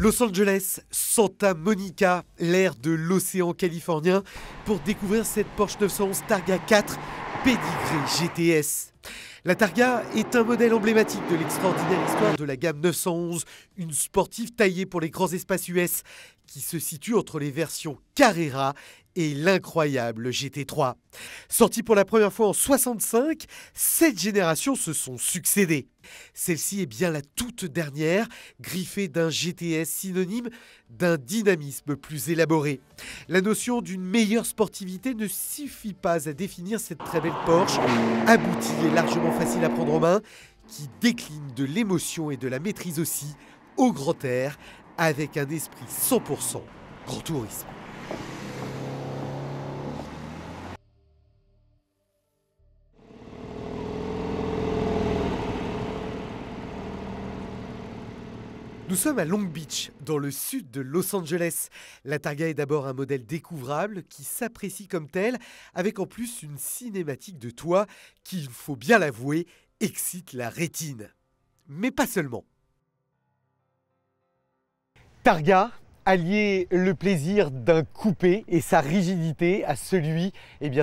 Los Angeles, Santa Monica, l'air de l'océan californien, pour découvrir cette Porsche 911 Targa 4 Pédigré GTS. La Targa est un modèle emblématique de l'extraordinaire histoire de la gamme 911, une sportive taillée pour les grands espaces US qui se situe entre les versions Carrera et l'incroyable GT3. Sortie pour la première fois en 65, 7 générations se sont succédées. Celle-ci est bien la toute dernière, griffée d'un GTS synonyme d'un dynamisme plus élaboré. La notion d'une meilleure sportivité ne suffit pas à définir cette très belle Porsche, aboutie et largement facile à prendre en main, qui décline de l'émotion et de la maîtrise aussi au grand air, avec un esprit 100% grand tourisme. Nous sommes à Long Beach, dans le sud de Los Angeles. La Targa est d'abord un modèle découvrable qui s'apprécie comme tel, avec en plus une cinématique de toit qui, il faut bien l'avouer, excite la rétine. Mais pas seulement. Targa allier le plaisir d'un coupé et sa rigidité à celui,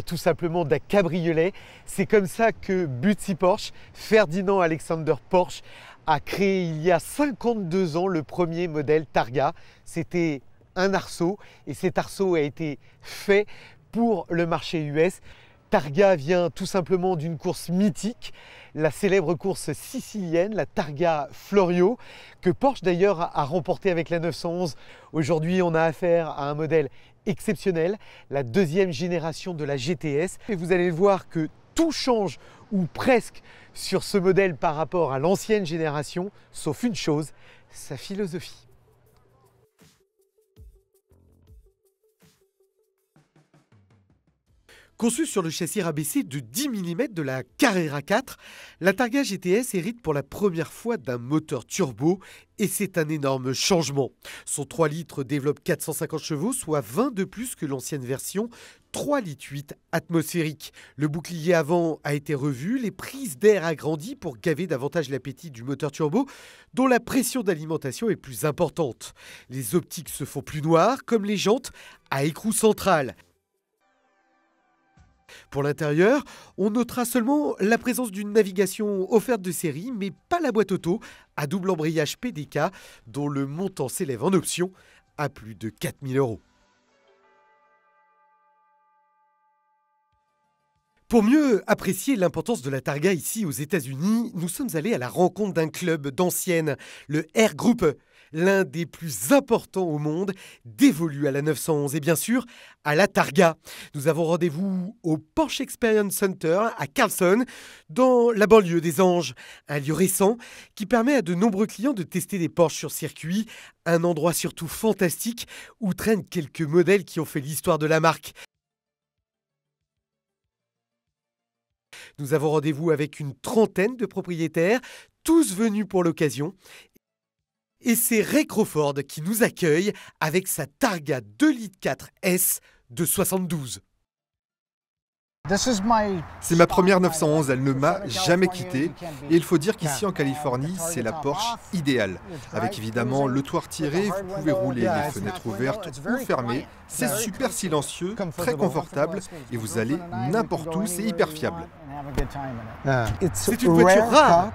tout simplement d'un cabriolet. C'est comme ça que Butzi Porsche, Ferdinand Alexander Porsche, a créé il y a 52 ans le premier modèle Targa. C'était un arceau et cet arceau a été fait pour le marché US. Targa vient tout simplement d'une course mythique, la célèbre course sicilienne, la Targa Florio, que Porsche d'ailleurs a remportée avec la 911. Aujourd'hui, on a affaire à un modèle exceptionnel, la deuxième génération de la GTS. Et vous allez voir que tout change, ou presque, sur ce modèle par rapport à l'ancienne génération, sauf une chose, sa philosophie. Conçue sur le châssis rabaissé de 10 mm de la Carrera 4, la Targa GTS hérite pour la première fois d'un moteur turbo et c'est un énorme changement. Son 3 litres développe 450 chevaux, soit 20 de plus que l'ancienne version, 3,8 litres atmosphériques. Le bouclier avant a été revu, les prises d'air agrandies pour gaver davantage l'appétit du moteur turbo, dont la pression d'alimentation est plus importante. Les optiques se font plus noires, comme les jantes à écrou central. Pour l'intérieur, on notera seulement la présence d'une navigation offerte de série, mais pas la boîte auto à double embrayage PDK, dont le montant s'élève en option à plus de 4 000 €. Pour mieux apprécier l'importance de la Targa ici aux États-Unis, nous sommes allés à la rencontre d'un club d'anciennes, le Air Group, l'un des plus importants au monde, dévolu à la 911 et bien sûr à la Targa. Nous avons rendez-vous au Porsche Experience Center à Carlson, dans la banlieue des Anges, un lieu récent qui permet à de nombreux clients de tester des Porsche sur circuit, un endroit surtout fantastique où traînent quelques modèles qui ont fait l'histoire de la marque. Nous avons rendez-vous avec une trentaine de propriétaires, tous venus pour l'occasion. Et c'est Ray Crawford qui nous accueille avec sa Targa 2,4 litres S de 72. C'est ma première 911, elle ne m'a jamais quitté. Et il faut dire qu'ici en Californie, c'est la Porsche idéale. Avec évidemment le toit retiré, vous pouvez rouler les fenêtres ouvertes ou fermées. C'est super silencieux, très confortable et vous allez n'importe où, c'est hyper fiable. C'est une voiture rare.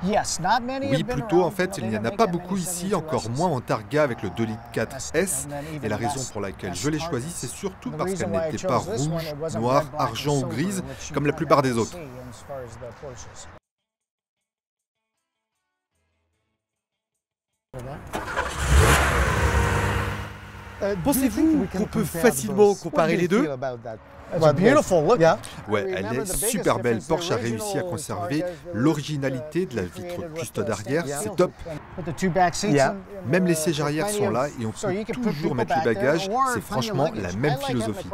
Oui, plutôt, en fait, il n'y en a pas beaucoup ici, encore moins en Targa avec le 2,4 litres S. Et la raison pour laquelle je l'ai choisie, c'est surtout parce qu'elle n'était pas rouge, noire, argent ou grise, comme la plupart des autres. Pensez-vous qu'on peut facilement comparer les deux ? Ouais, elle est super belle. Porsche a réussi à conserver l'originalité de la vitre custode arrière, c'est top. Même les sièges arrière sont là et on peut toujours mettre les bagages, c'est franchement la même philosophie.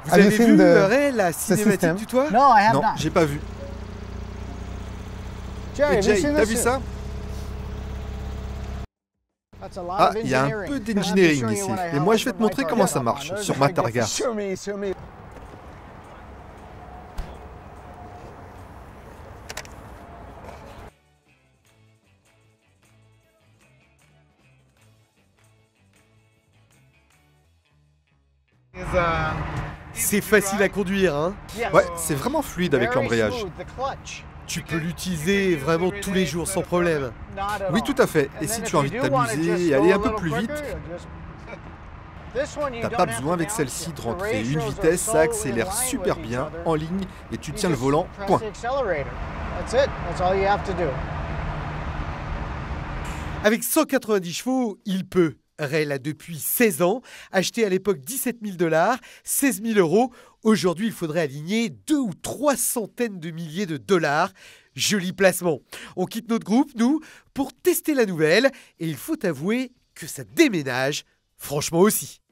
Vous avez vu, Ray, la cinématique du toit ? Non, j'ai pas vu. Et Jay, t'as vu ça ? Ah, il y a un peu d'engineering ici. Et moi, je vais te montrer comment ça marche sur ma Targa. C'est facile à conduire, hein. Ouais, c'est vraiment fluide avec l'embrayage. Tu peux l'utiliser vraiment tous les jours sans problème. Oui, tout à fait. Et si tu as envie de t'amuser et aller un peu plus vite, t'as pas besoin avec celle-ci de rentrer une vitesse, ça accélère super bien en ligne et tu tiens le volant, point. Avec 190 chevaux, il peut. Ray l'a depuis 16 ans, acheté à l'époque 17 000 $, 16 000 €. Aujourd'hui, il faudrait aligner 2 ou 3 centaines de milliers de dollars. Joli placement. On quitte notre groupe, nous, pour tester la nouvelle. Et il faut avouer que ça déménage, franchement aussi.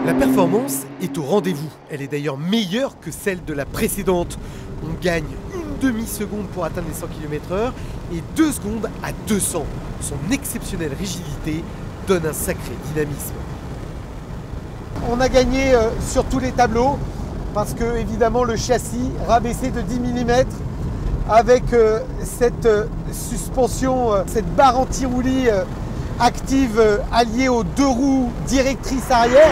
La performance est au rendez-vous. Elle est d'ailleurs meilleure que celle de la précédente. On gagne une demi-seconde pour atteindre les 100 km/h et 2 secondes à 200. Son exceptionnelle rigidité donne un sacré dynamisme. On a gagné sur tous les tableaux parce que évidemment le châssis rabaissé de 10 mm avec cette suspension, cette barre anti-roulis active alliée aux 2 roues directrices arrière,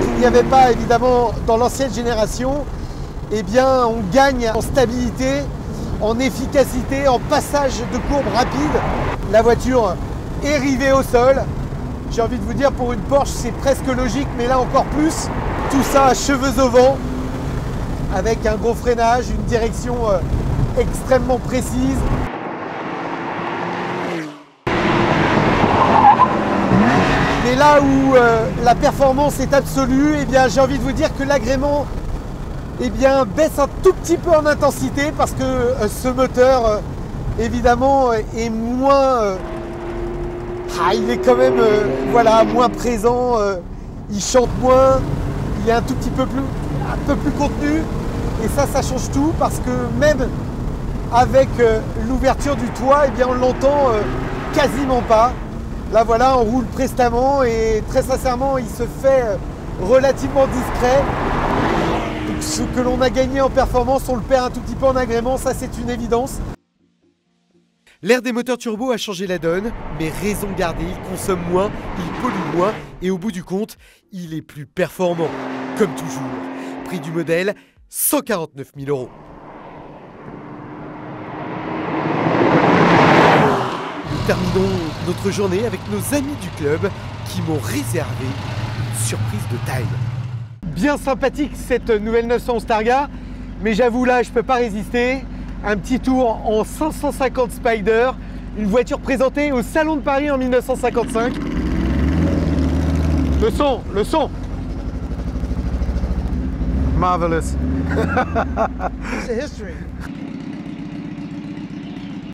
ce qu'il n'y avait pas évidemment dans l'ancienne génération. Eh bien, on gagne en stabilité, en efficacité, en passage de courbe rapide. La voiture est rivée au sol. J'ai envie de vous dire, pour une Porsche, c'est presque logique, mais là encore plus. Tout ça à cheveux au vent, avec un gros freinage, une direction extrêmement précise. Mais là où la performance est absolue, eh bien, j'ai envie de vous dire que l'agrément baisse un tout petit peu en intensité parce que ce moteur, évidemment, est moins... il est quand même moins présent, il chante moins, il est un peu plus contenu. Et ça change tout parce que même avec l'ouverture du toit, eh bien, on l'entend quasiment pas. Là voilà, on roule prestamment et très sincèrement, il se fait relativement discret. Ce que l'on a gagné en performance, on le perd un tout petit peu en agrément, ça c'est une évidence. L'air des moteurs turbo a changé la donne, mais raison gardée, il consomme moins, il pollue moins et au bout du compte, il est plus performant. Comme toujours, prix du modèle, 149 000 €. Nous terminons notre journée avec nos amis du club qui m'ont réservé une surprise de taille. Bien sympathique cette nouvelle 911 Targa, mais j'avoue là je peux pas résister. Un petit tour en 550 Spider, une voiture présentée au Salon de Paris en 1955. Le son. Marvelous. It's a history.